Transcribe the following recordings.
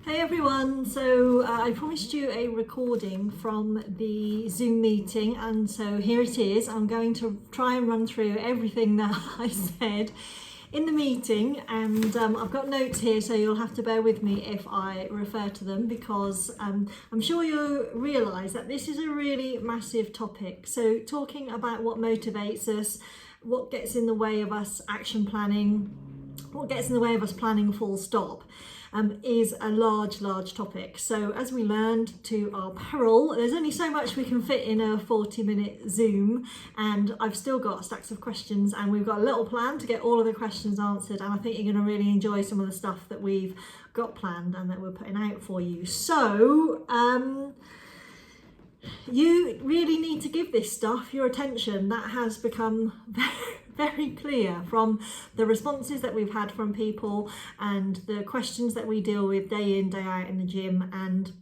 Hey everyone, so I promised you a recording from the Zoom meeting, and so here it is. I'm going to try and run through everything that I said in the meeting, and I've got notes here, so you'll have to bear with me if I refer to them, because I'm sure you'll realise that this is a really massive topic. So talking about what motivates us, what gets in the way of us action planning, what gets in the way of us planning full stop, is a large topic. So as we learned to our peril, there's only so much we can fit in a 40-minute Zoom, and I've still got stacks of questions, and we've got a little plan to get all of the questions answered, and I think you're going to really enjoy some of the stuff that we've got planned and that we're putting out for you. So you really need to give this stuff your attention. That has become very clear from the responses that we've had from people and the questions that we deal with day in, day out in the gym. And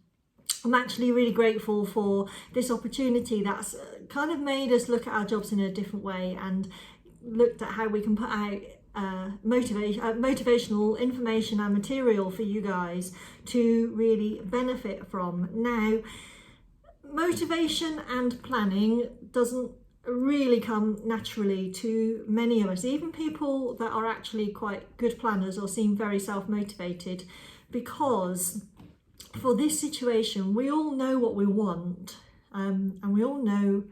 I'm actually really grateful for this opportunity that's kind of made us look at our jobs in a different way and looked at how we can put out motivational information and material for you guys to really benefit from. Now, motivation and planning doesn't really come naturally to many of us, even people that are actually quite good planners or seem very self-motivated, because for this situation we all know what we want, and we all know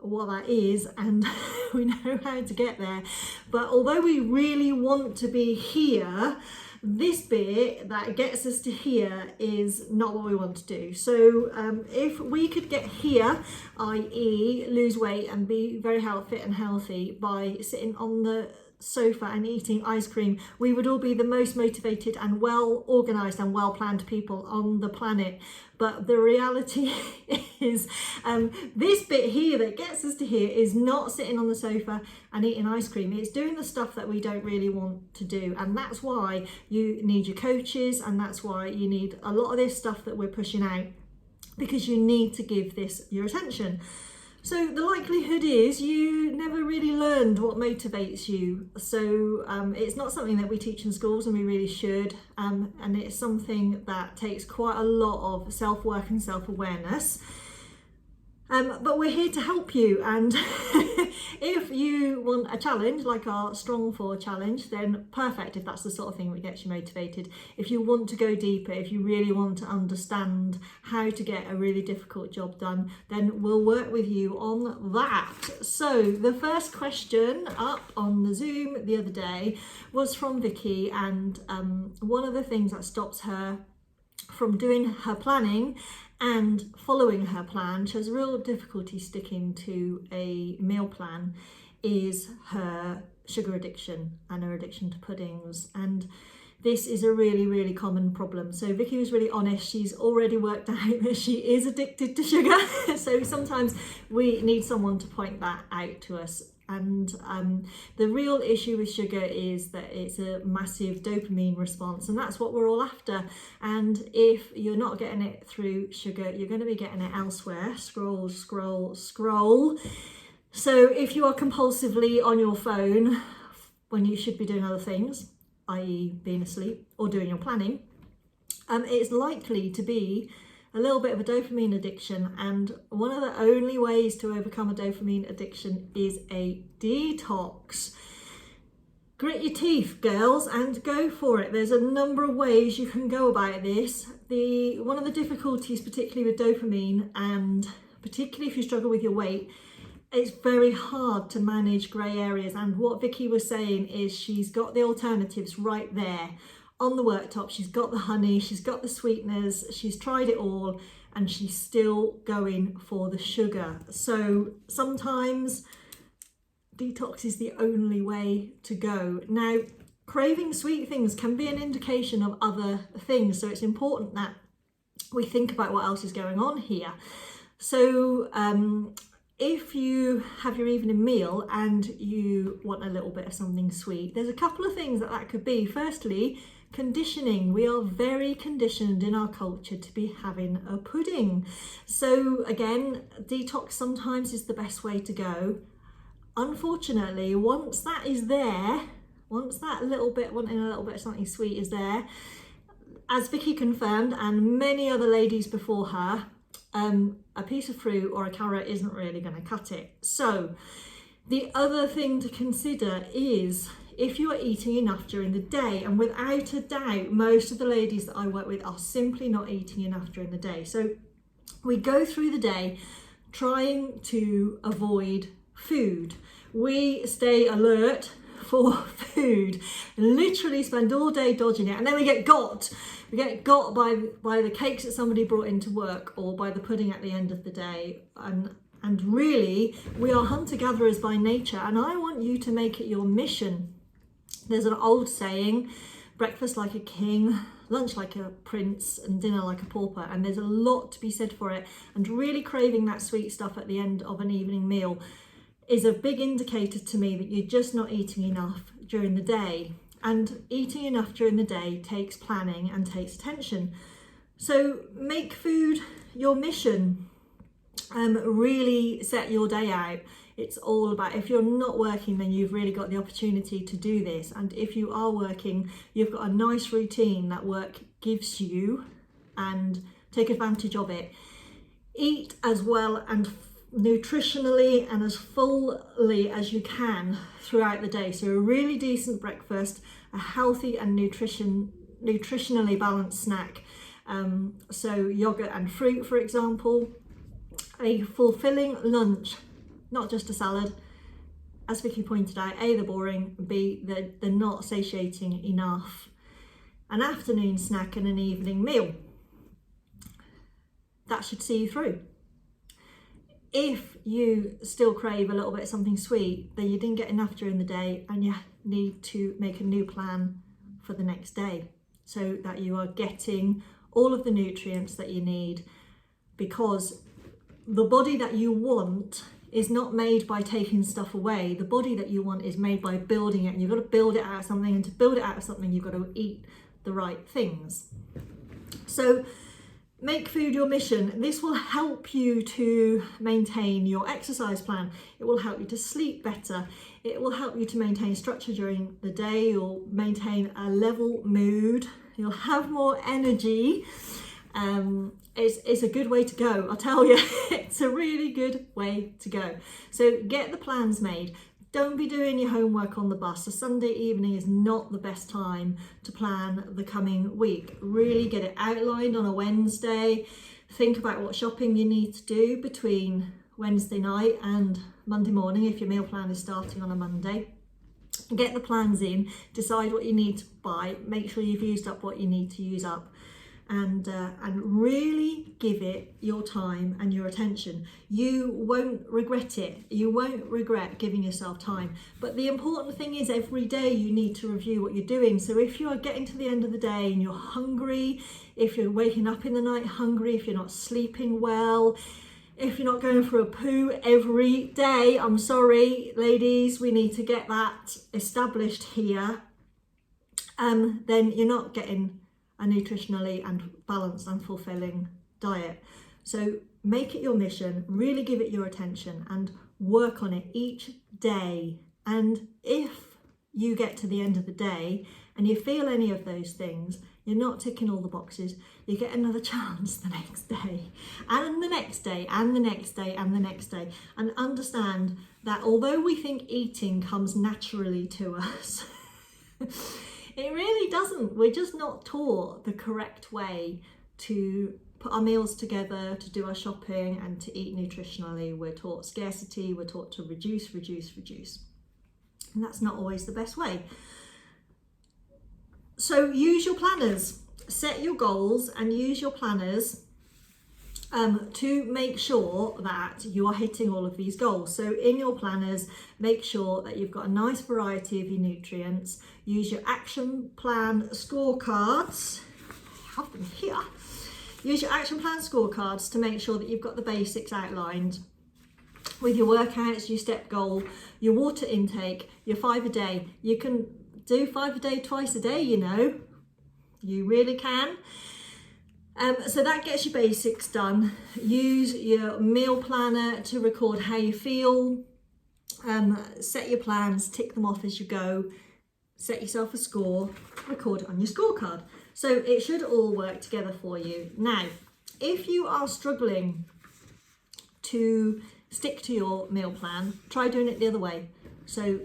what that is, and we know how to get there. But although we really want to be here, this bit that gets us to here is not what we want to do. So if we could get here, i.e. lose weight and be very fit and healthy by sitting on the sofa and eating ice cream, we would all be the most motivated and well organized and well planned people on the planet. But the reality is this bit here that gets us to here is not sitting on the sofa and eating ice cream. It's doing the stuff that we don't really want to do, and that's why you need your coaches, and that's why you need a lot of this stuff that we're pushing out, because you need to give this your attention. So the likelihood is you never really learned what motivates you. So it's not something that we teach in schools, and we really should. And it's something that takes quite a lot of self-work and self-awareness. But we're here to help you, and if you want a challenge like our Strong 4 challenge, then perfect, if that's the sort of thing that gets you motivated. If you want to go deeper, if you really want to understand how to get a really difficult job done, then we'll work with you on that. So the first question up on the Zoom the other day was from Vicky, and one of the things that stops her from doing her planning and following her plan, she has real difficulty sticking to a meal plan, is her sugar addiction and her addiction to puddings. And this is a really common problem. So Vicky was really honest. She's already worked out that she is addicted to sugar. So sometimes we need someone to point that out to us. And the real issue with sugar is that it's a massive dopamine response, and that's what we're all after. And if you're not getting it through sugar, you're going to be getting it elsewhere. Scroll. So if you are compulsively on your phone when you should be doing other things, i.e. being asleep or doing your planning, it's likely to be a little bit of a dopamine addiction. And one of the only ways to overcome a dopamine addiction is a detox. Grit your teeth, girls, and go for it. There's a number of ways you can go about this. One of the difficulties, particularly with dopamine, and particularly if you struggle with your weight, it's very hard to manage grey areas. And what Vicky was saying is she's got the alternatives right there on the worktop. She's got the honey, she's got the sweeteners, she's tried it all, and she's still going for the sugar. So sometimes detox is the only way to go. Now, craving sweet things can be an indication of other things, so it's important that we think about what else is going on here. So if you have your evening meal and you want a little bit of something sweet, there's a couple of things that could be. Firstly, conditioning. We are very conditioned in our culture to be having a pudding. So again, detox sometimes is the best way to go. Unfortunately, once that is there, once that little bit, wanting a little bit of something sweet is there, as Vicky confirmed, and many other ladies before her, a piece of fruit or a carrot isn't really going to cut it. So the other thing to consider is if you are eating enough during the day, and without a doubt, most of the ladies that I work with are simply not eating enough during the day. So we go through the day trying to avoid food. We stay alert for food, literally spend all day dodging it, and then we get got. We get got by the cakes that somebody brought into work, or by the pudding at the end of the day. And really, we are hunter-gatherers by nature, and I want you to make it your mission. There's an old saying, breakfast like a king, lunch like a prince, and dinner like a pauper, and there's a lot to be said for it. And really craving that sweet stuff at the end of an evening meal is a big indicator to me that you're just not eating enough during the day. And eating enough during the day takes planning and takes attention. So make food your mission. Really set your day out. It's all about, if you're not working, then you've really got the opportunity to do this. And if you are working, you've got a nice routine that work gives you, and take advantage of it. Eat as well and nutritionally and as fully as you can throughout the day. So a really decent breakfast, a healthy and nutritionally balanced snack. So yogurt and fruit, for example. A fulfilling lunch, not just a salad. As Vicky pointed out, A, they're boring, B, they're not satiating enough. An afternoon snack and an evening meal. That should see you through. If you still crave a little bit of something sweet, then you didn't get enough during the day, and you need to make a new plan for the next day so that you are getting all of the nutrients that you need, because the body that you want is not made by taking stuff away. The body that you want is made by building it, and you've got to build it out of something, and to build it out of something you've got to eat the right things. So make food your mission. This will help you to maintain your exercise plan. It will help you to sleep better. It will help you to maintain structure during the day. You'll maintain a level mood. You'll have more energy. It's a good way to go, I'll tell you. It's a really good way to go. So get the plans made. Don't be doing your homework on the bus. A Sunday evening is not the best time to plan the coming week. Really get it outlined on a Wednesday. Think about what shopping you need to do between Wednesday night and Monday morning if your meal plan is starting on a Monday. Get the plans in, decide what you need to buy, make sure you've used up what you need to use up. And really give it your time and your attention. You won't regret it. You won't regret giving yourself time. But the important thing is, every day you need to review what you're doing. So if you are getting to the end of the day and you're hungry, if you're waking up in the night hungry, if you're not sleeping well, if you're not going for a poo every day, I'm sorry, ladies, we need to get that established here. Then you're not getting a nutritionally and balanced and fulfilling diet. So make it your mission, really give it your attention, and work on it each day. And if you get to the end of the day and you feel any of those things, you're not ticking all the boxes, you get another chance the next day, and the next day, and the next day, and the next day. And understand that although we think eating comes naturally to us, it really doesn't. We're just not taught the correct way to put our meals together, to do our shopping, and to eat nutritionally. We're taught scarcity, we're taught to reduce. And that's not always the best way. So use your planners, set your goals and use your planners to make sure that you are hitting all of these goals. So in your planners, make sure that you've got a nice variety of your nutrients. Use your action plan scorecards. I have them here. Use your action plan scorecards to make sure that you've got the basics outlined with your workouts, your step goal, your water intake, your 5 a day. You can do 5 a day, twice a day, you know. You really can. So that gets your basics done. Use your meal planner to record how you feel. Set your plans, tick them off as you go. Set yourself a score, record it on your scorecard. So it should all work together for you. Now, if you are struggling to stick to your meal plan, try doing it the other way. So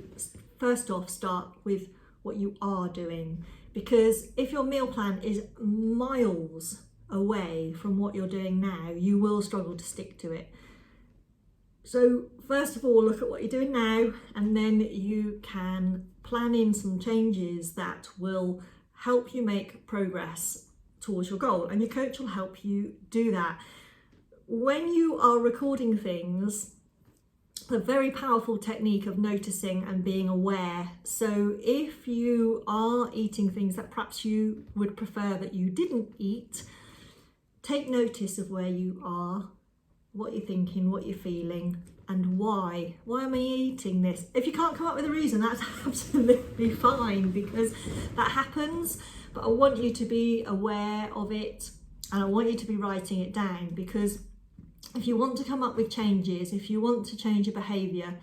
first off, start with what you are doing, because if your meal plan is miles away from what you're doing now, you will struggle to stick to it. So first of all, look at what you're doing now, and then you can plan in some changes that will help you make progress towards your goal, and your coach will help you do that. When you are recording things, a very powerful technique of noticing and being aware. So if you are eating things that perhaps you would prefer that you didn't eat, take notice of where you are, what you're thinking, what you're feeling, and why. Why am I eating this? If you can't come up with a reason, that's absolutely fine, because that happens. But I want you to be aware of it, and I want you to be writing it down, because if you want to come up with changes, if you want to change your behaviour,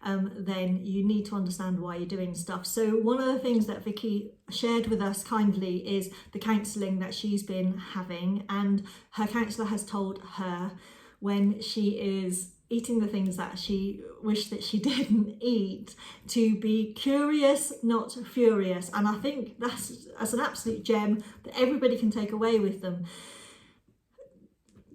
then you need to understand why you're doing stuff. So one of the things that Vicky shared with us kindly is the counselling that she's been having, and her counsellor has told her when she is eating the things that she wished that she didn't eat, to be curious, not furious. And I think that's an absolute gem that everybody can take away with them.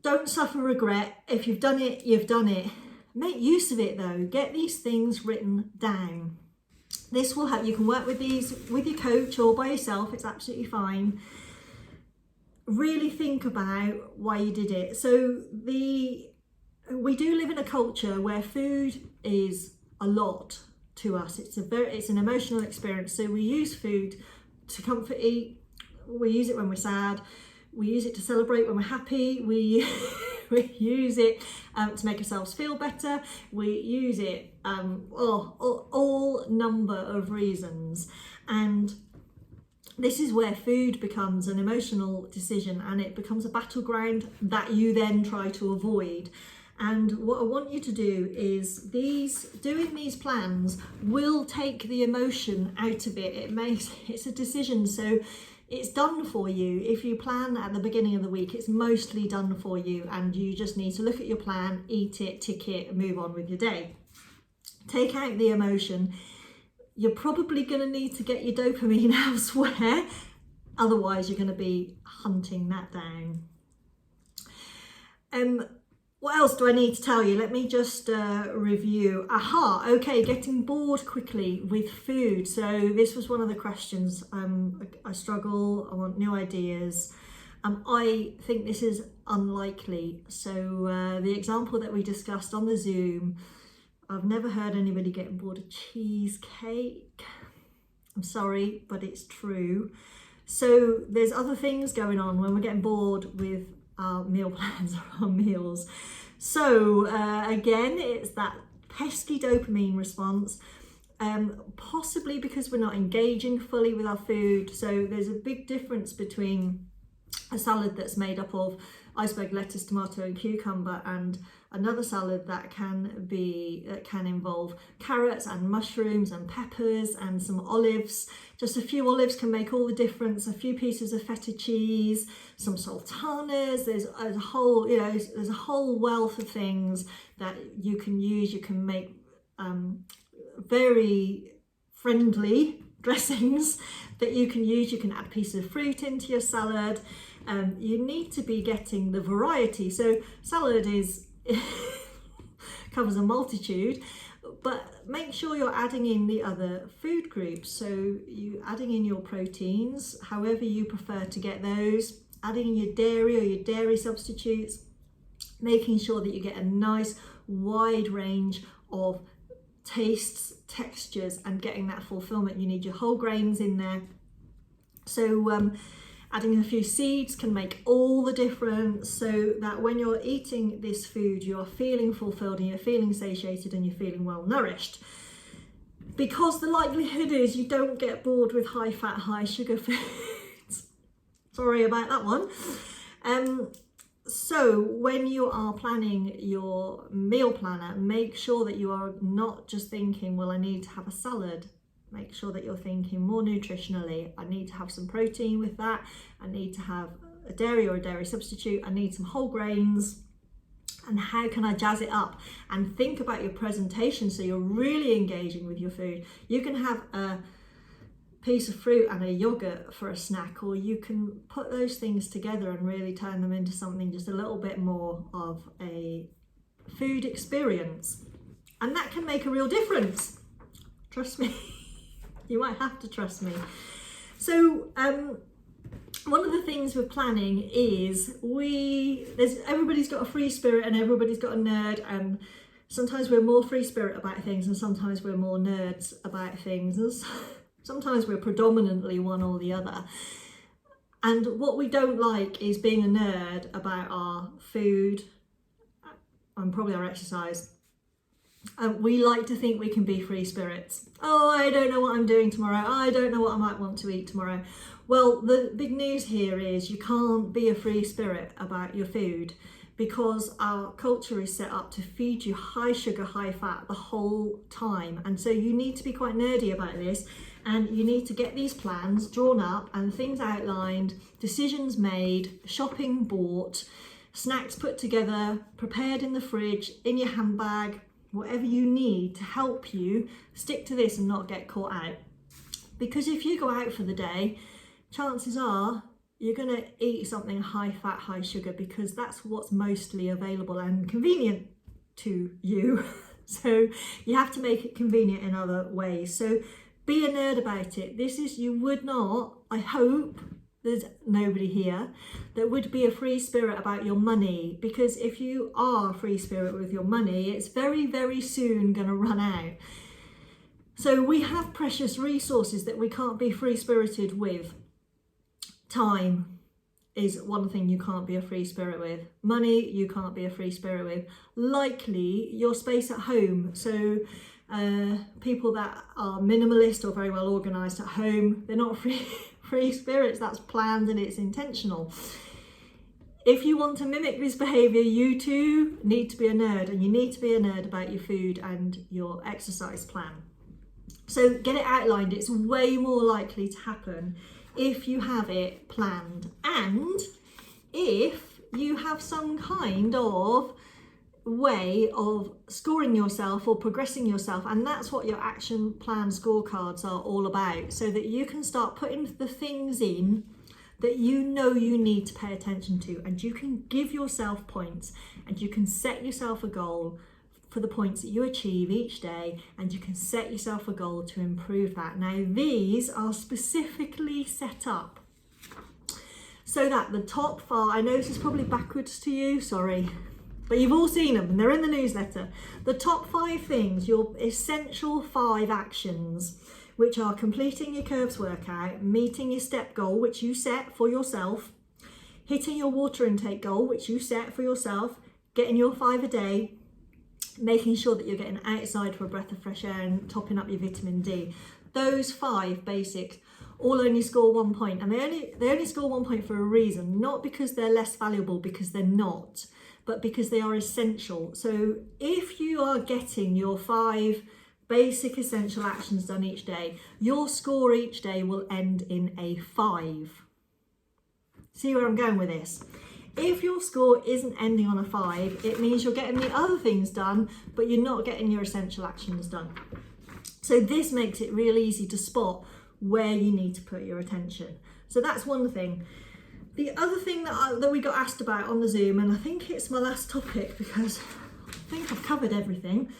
Don't suffer regret. If you've done it, you've done it. Make use of it though. Get these things written down. This will help. You can work with these with your coach or by yourself. It's absolutely fine. Really think about why you did it. So we do live in a culture where food is a lot to us. It's an emotional experience. So we use food to comfort eat. We use it when we're sad. We use it to celebrate when we're happy. We use it to make ourselves feel better. We use it all number of reasons. And this is where food becomes an emotional decision, and it becomes a battleground that you then try to avoid. And what I want you to do is doing these plans will take the emotion out of it. It's a decision. So it's done for you. If you plan at the beginning of the week, it's mostly done for you, and you just need to look at your plan, eat it, tick it, and move on with your day. Take out the emotion. You're probably going to need to get your dopamine elsewhere. Otherwise, you're going to be hunting that down. What else do I need to tell you? Let me just review. Okay, getting bored quickly with food. So this was one of the questions. I struggle, I want new ideas. I think this is unlikely. So the example that we discussed on the Zoom, I've never heard anybody getting bored of cheesecake. I'm sorry, but it's true. So there's other things going on when we're getting bored with our meal plans or our meals. So again, it's that pesky dopamine response, possibly because we're not engaging fully with our food. So there's a big difference between a salad that's made up of iceberg lettuce, tomato and cucumber, and another salad that can involve carrots and mushrooms and peppers and some olives. Just a few olives can make all the difference. A few pieces of feta cheese, some sultanas. There's a whole wealth of things that you can use. You can make very friendly dressings that you can use. You can add pieces of fruit into your salad. You need to be getting the variety. So salad covers a multitude, but make sure you're adding in the other food groups. So you adding in your proteins, however you prefer to get those, adding in your dairy or your dairy substitutes, making sure that you get a nice wide range of tastes, textures, and getting that fulfillment. You need your whole grains in there. So adding a few seeds can make all the difference, so that when you're eating this food, you're feeling fulfilled and you're feeling satiated and you're feeling well nourished. Because the likelihood is you don't get bored with high fat, high sugar foods. Sorry about that one. So when you are planning your meal planner, make sure that you are not just thinking, well, I need to have a salad. Make sure that you're thinking more nutritionally. I need to have some protein with that. I need to have a dairy or a dairy substitute. I need some whole grains. And how can I jazz it up? And think about your presentation so you're really engaging with your food. You can have a piece of fruit and a yogurt for a snack, or you can put those things together and really turn them into something just a little bit more of a food experience. And that can make a real difference. Trust me. You might have to trust me. So one of the things with planning is everybody's got a free spirit and everybody's got a nerd, and sometimes we're more free spirit about things and sometimes we're more nerds about things, and sometimes we're predominantly one or the other. And what we don't like is being a nerd about our food and probably our exercise. We like to think we can be free spirits. Oh, I don't know what I'm doing tomorrow. I don't know what I might want to eat tomorrow. Well, the big news here is you can't be a free spirit about your food, because our culture is set up to feed you high sugar, high fat the whole time. And so you need to be quite nerdy about this, and you need to get these plans drawn up and things outlined, decisions made, shopping bought, snacks put together, prepared in the fridge, in your handbag, whatever you need to help you stick to this and not get caught out. Because if you go out for the day, chances are you're going to eat something high fat, high sugar, because that's what's mostly available and convenient to you. So you have to make it convenient in other ways. So be a nerd about it. You would not, I hope there's nobody here that would be a free spirit about your money, because if you are a free spirit with your money, it's very, very soon going to run out. So we have precious resources that we can't be free spirited with. Time is one thing you can't be a free spirit with. Money, you can't be a free spirit with. Likely your space at home. So people that are minimalist or very well organized at home, they're not free spirits. That's planned and it's intentional. If you want to mimic this behavior, you too need to be a nerd, and you need to be a nerd about your food and your exercise plan. So get it outlined. It's way more likely to happen if you have it planned, and if you have some kind of way of scoring yourself or progressing yourself. And that's what your action plan scorecards are all about, so that you can start putting the things in that you know you need to pay attention to, and you can give yourself points, and you can set yourself a goal for the points that you achieve each day, and you can set yourself a goal to improve that. Now, these are specifically set up so that the top 5, I know this is probably backwards to you, sorry, but you've all seen them and they're in the newsletter. The top 5 things, your essential 5 actions, which are completing your curves workout, meeting your step goal, which you set for yourself, hitting your water intake goal, which you set for yourself, getting your 5 a day, making sure that you're getting outside for a breath of fresh air, and topping up your vitamin D. Those 5 basics all only score 1 point, and they only score 1 point for a reason, not because they're less valuable, because they're not, but because they are essential. So if you are getting your 5 basic essential actions done each day, your score each day will end in a 5. See where I'm going with this? If your score isn't ending on a 5, it means you're getting the other things done, but you're not getting your essential actions done. So this makes it real easy to spot where you need to put your attention. So that's one thing. The other thing that we got asked about on the Zoom, and I think it's my last topic because I think I've covered everything.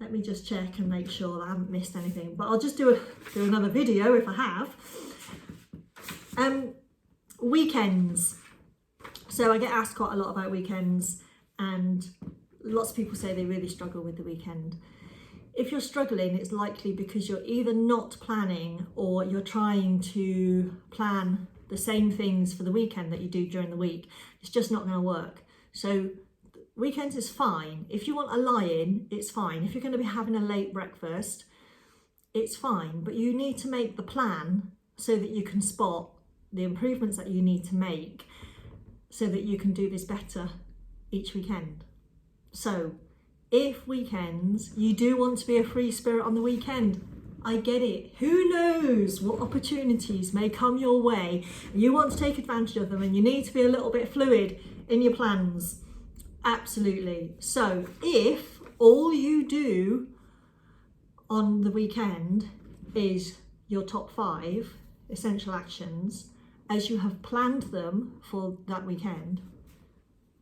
Let me just check and make sure that I haven't missed anything, but I'll just do another video if I have. Weekends. So I get asked quite a lot about weekends, and lots of people say they really struggle with the weekend. If you're struggling, it's likely because you're either not planning, or you're trying to plan the same things for the weekend that you do during the week. It's just not going to work. So weekends is fine. If you want a lie-in, it's fine. If you're going to be having a late breakfast, it's fine. But you need to make the plan so that you can spot the improvements that you need to make, so that you can do this better each weekend. So if weekends, you do want to be a free spirit on the weekend, I get it. Who knows what opportunities may come your way. You want to take advantage of them and you need to be a little bit fluid in your plans. Absolutely. So if all you do on the weekend is your top 5 essential actions as you have planned them for that weekend,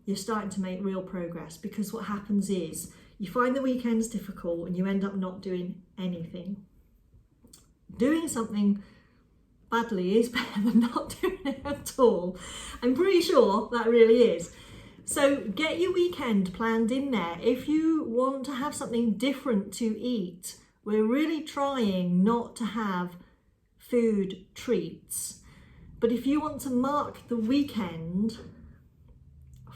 you're starting to make real progress, because what happens is you find the weekends difficult and you end up not doing anything. Doing something badly is better than not doing it at all. I'm pretty sure that really is. So get your weekend planned in there. If you want to have something different to eat, we're really trying not to have food treats. But if you want to mark the weekend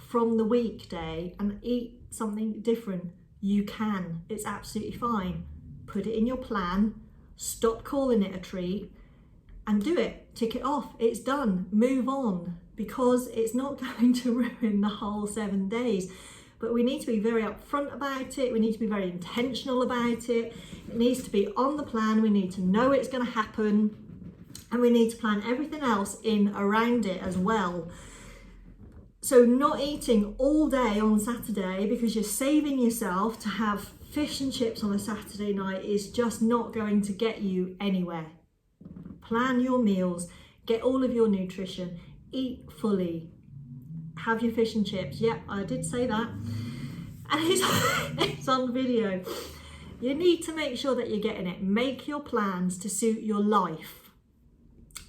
from the weekday and eat something different, you can. It's absolutely fine. Put it in your plan, stop calling it a treat, and do it. Tick it off. It's done. Move on, because it's not going to ruin the whole 7 days. But we need to be very upfront about it. We need to be very intentional about it. It needs to be on the plan. We need to know it's going to happen. And we need to plan everything else in around it as well. So not eating all day on Saturday because you're saving yourself to have fish and chips on a Saturday night is just not going to get you anywhere. Plan your meals, get all of your nutrition, eat fully, have your fish and chips. Yep, I did say that. And it's on video. You need to make sure that you're getting it. Make your plans to suit your life.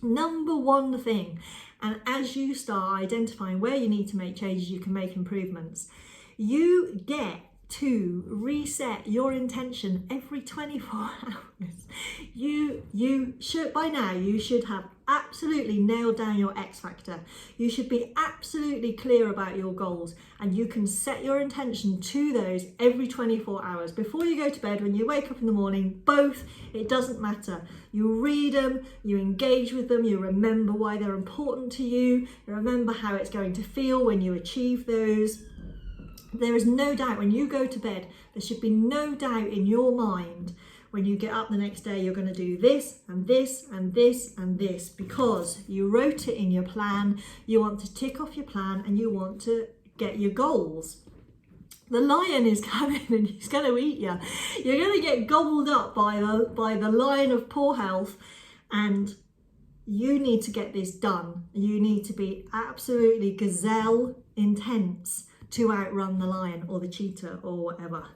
Number one thing. And as you start identifying where you need to make changes, you can make improvements. You get to reset your intention every 24 hours. You should, by now, you should have absolutely nailed down your X factor. You should be absolutely clear about your goals, and you can set your intention to those every 24 hours. Before you go to bed, when you wake up in the morning, both, it doesn't matter. You read them, you engage with them, you remember why they're important to you, you remember how it's going to feel when you achieve those. There is no doubt when you go to bed, there should be no doubt in your mind when you get up the next day, you're going to do this and this and this and this, because you wrote it in your plan. You want to tick off your plan and you want to get your goals. The lion is coming and he's going to eat you. You're going to get gobbled up by the lion of poor health, and you need to get this done. You need to be absolutely gazelle intense to outrun the lion or the cheetah or whatever.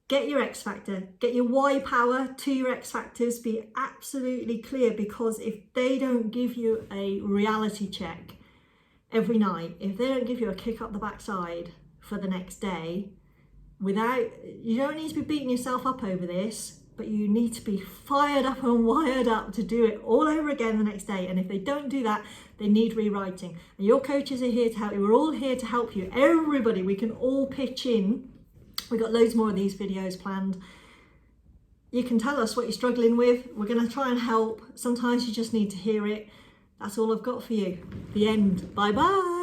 Get your X factor, get your Y power to your X factors, be absolutely clear, because if they don't give you a reality check every night, if they don't give you a kick up the backside for the next day, you don't need to be beating yourself up over this, but you need to be fired up and wired up to do it all over again the next day. And if they don't do that, they need rewriting. And your coaches are here to help you. We're all here to help you. Everybody, we can all pitch in. We've got loads more of these videos planned. You can tell us what you're struggling with. We're going to try and help. Sometimes you just need to hear it. That's all I've got for you. The end. Bye bye.